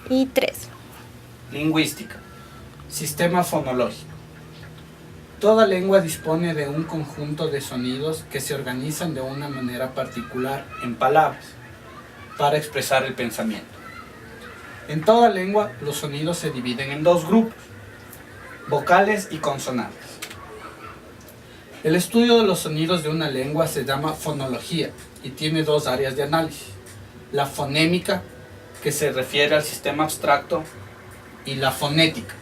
Y 3. Lingüística. Sistema fonológico. Toda lengua dispone de un conjunto de sonidos que se organizan de una manera particular en palabras para expresar el pensamiento. En toda lengua, los sonidos se dividen en dos grupos: vocales y consonantes. El estudio de los sonidos de una lengua se llama fonología y tiene dos áreas de análisis: la fonémica, que se refiere al sistema abstracto, y la fonética,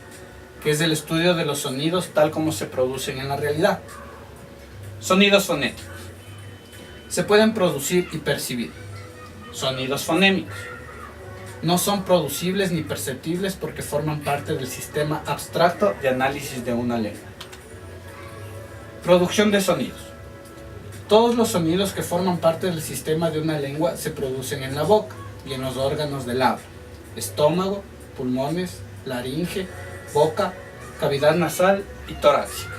que es el estudio de los sonidos tal como se producen en la realidad. Sonidos fonéticos. Se pueden producir y percibir. Sonidos fonémicos. No son producibles ni perceptibles porque forman parte del sistema abstracto de análisis de una lengua. Producción de sonidos. Todos los sonidos que forman parte del sistema de una lengua se producen en la boca y en los órganos del habla: estómago, pulmones, laringe, boca, cavidad nasal y torácica.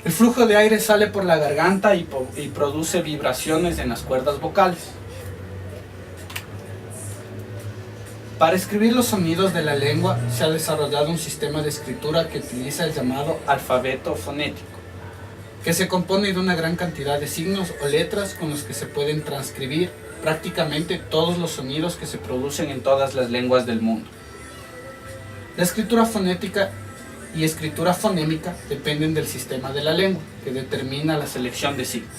El flujo de aire sale por la garganta y produce vibraciones en las cuerdas vocales. Para escribir los sonidos de la lengua se ha desarrollado un sistema de escritura que utiliza el llamado alfabeto fonético, que se compone de una gran cantidad de signos o letras con los que se pueden transcribir prácticamente todos los sonidos que se producen en todas las lenguas del mundo. La escritura fonética y escritura fonémica dependen del sistema de la lengua, que determina la selección de signos.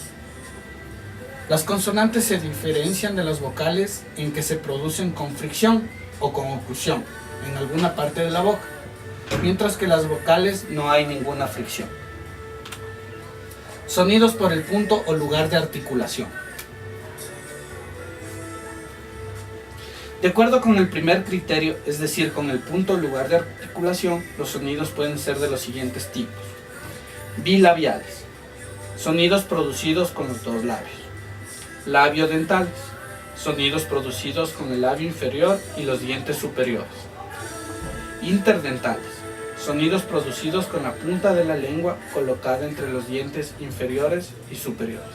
Las consonantes se diferencian de las vocales en que se producen con fricción o con oclusión en alguna parte de la boca, mientras que las vocales no hay ninguna fricción. Sonidos por el punto o lugar de articulación. De acuerdo con el primer criterio, es decir, con el punto o lugar de articulación, los sonidos pueden ser de los siguientes tipos: bilabiales, sonidos producidos con los dos labios; labiodentales, sonidos producidos con el labio inferior y los dientes superiores; interdentales, sonidos producidos con la punta de la lengua colocada entre los dientes inferiores y superiores;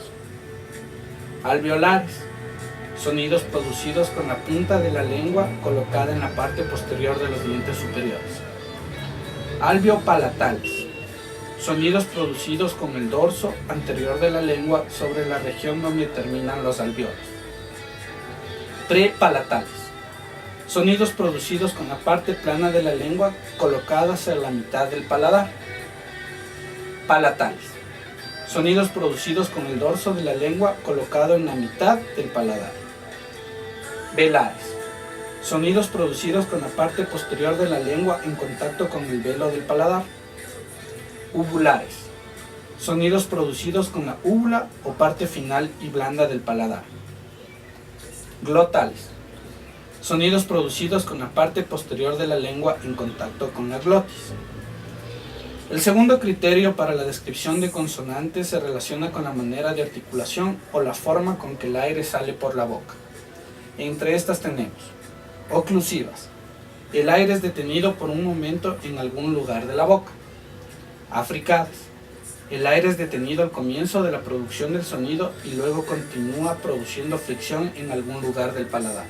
alveolares, sonidos producidos con la punta de la lengua colocada en la parte posterior de los dientes superiores; alveopalatales, sonidos producidos con el dorso anterior de la lengua sobre la región donde terminan los alveolos; prepalatales, sonidos producidos con la parte plana de la lengua colocada hacia la mitad del paladar; palatales, sonidos producidos con el dorso de la lengua colocado en la mitad del paladar; velares, sonidos producidos con la parte posterior de la lengua en contacto con el velo del paladar; uvulares, sonidos producidos con la úvula o parte final y blanda del paladar; glotales, sonidos producidos con la parte posterior de la lengua en contacto con la glotis. El segundo criterio para la descripción de consonantes se relaciona con la manera de articulación o la forma con que el aire sale por la boca. Entre estas tenemos oclusivas: el aire es detenido por un momento en algún lugar de la boca; africadas: el aire es detenido al comienzo de la producción del sonido y luego continúa produciendo fricción en algún lugar del paladar;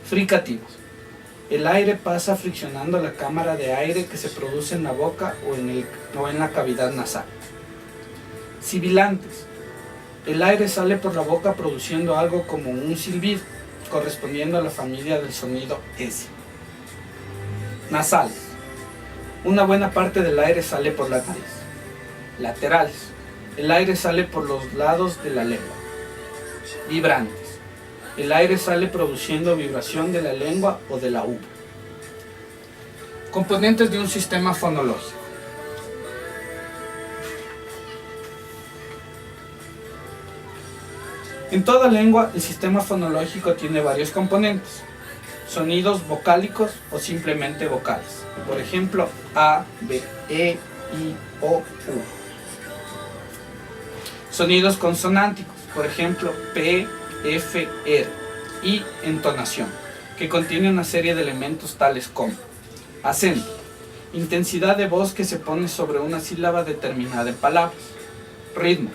fricativas: el aire pasa friccionando la cámara de aire que se produce en la boca o en la cavidad nasal; sibilantes: el aire sale por la boca produciendo algo como un silbido, correspondiendo a la familia del sonido S. Nasales: una buena parte del aire sale por la nariz. Laterales: el aire sale por los lados de la lengua. Vibrantes: el aire sale produciendo vibración de la lengua o de la uva. Componentes de un sistema fonológico. En toda lengua, el sistema fonológico tiene varios componentes: sonidos vocálicos o simplemente vocales, por ejemplo, A, B, E, I, O, U. Sonidos consonánticos, por ejemplo, P, F, R, y entonación, que contiene una serie de elementos tales como acento, intensidad de voz que se pone sobre una sílaba determinada en palabras; ritmo,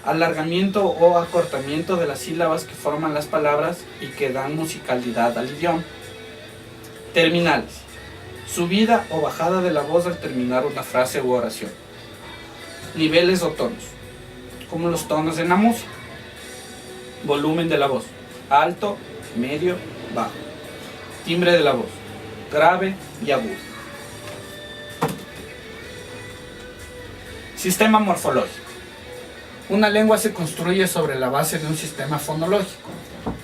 alargamiento o acortamiento de las sílabas que forman las palabras y que dan musicalidad al idioma. Terminales, subida o bajada de la voz al terminar una frase u oración. Niveles o tonos, como los tonos en la música. Volumen de la voz, alto, medio, bajo. Timbre de la voz, grave y agudo. Sistema morfológico. Una lengua se construye sobre la base de un sistema fonológico.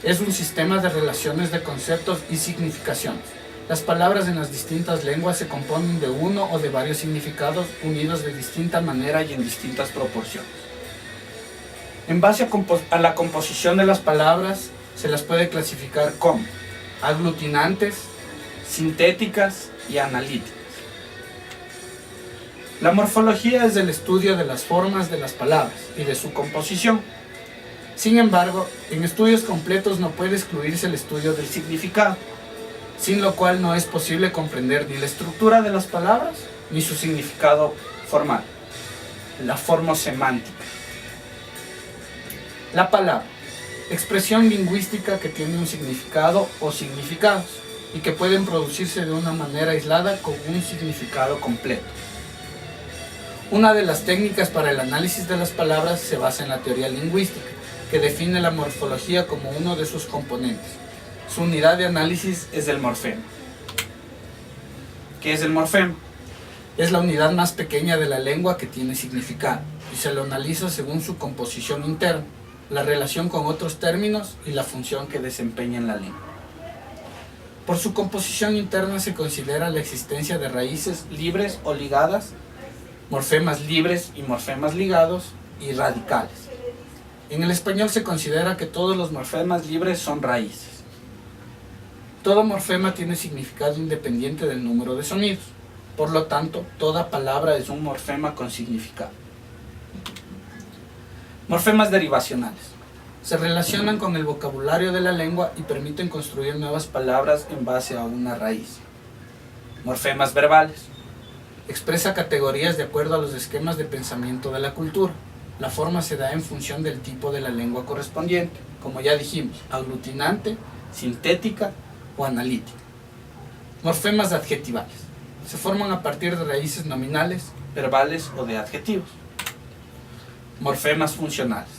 Es un sistema de relaciones de conceptos y significaciones. Las palabras en las distintas lenguas se componen de uno o de varios significados unidos de distinta manera y en distintas proporciones. En base a la composición de las palabras, se las puede clasificar como aglutinantes, sintéticas y analíticas. La morfología es el estudio de las formas de las palabras y de su composición. Sin embargo, en estudios completos no puede excluirse el estudio del significado, sin lo cual no es posible comprender ni la estructura de las palabras ni su significado formal, la formosemántica. La palabra, expresión lingüística que tiene un significado o significados y que pueden producirse de una manera aislada con un significado completo. Una de las técnicas para el análisis de las palabras se basa en la teoría lingüística, que define la morfología como uno de sus componentes. Su unidad de análisis es el morfema. ¿Qué es el morfema? Es la unidad más pequeña de la lengua que tiene significado y se lo analiza según su composición interna, la relación con otros términos y la función que desempeña en la lengua. Por su composición interna se considera la existencia de raíces libres o ligadas, morfemas libres y morfemas ligados, y radicales. En el español se considera que todos los morfemas libres son raíces. Todo morfema tiene significado independiente del número de sonidos. Por lo tanto, toda palabra es un morfema con significado. Morfemas derivacionales. Se relacionan con el vocabulario de la lengua y permiten construir nuevas palabras en base a una raíz. Morfemas verbales. Expresa categorías de acuerdo a los esquemas de pensamiento de la cultura. La forma se da en función del tipo de la lengua correspondiente, como ya dijimos, aglutinante, sintética o analítica. Morfemas adjetivales. Se forman a partir de raíces nominales, verbales o de adjetivos. Morfemas funcionales.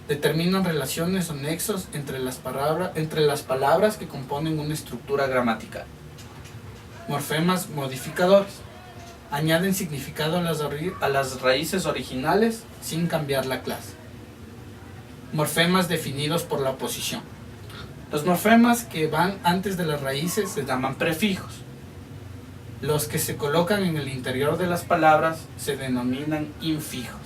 Determinan relaciones o nexos entre las palabras que componen una estructura gramatical. Morfemas modificadores. Añaden significado a las raíces originales sin cambiar la clase. Morfemas definidos por la oposición. Los morfemas que van antes de las raíces se llaman prefijos. Los que se colocan en el interior de las palabras se denominan infijos.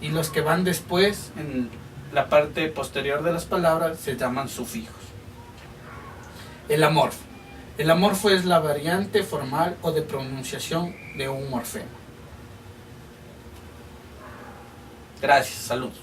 Y los que van después, en la parte posterior de las palabras, se llaman sufijos. El amorfo. El amorfo es la variante formal o de pronunciación de un morfema. Gracias, saludos.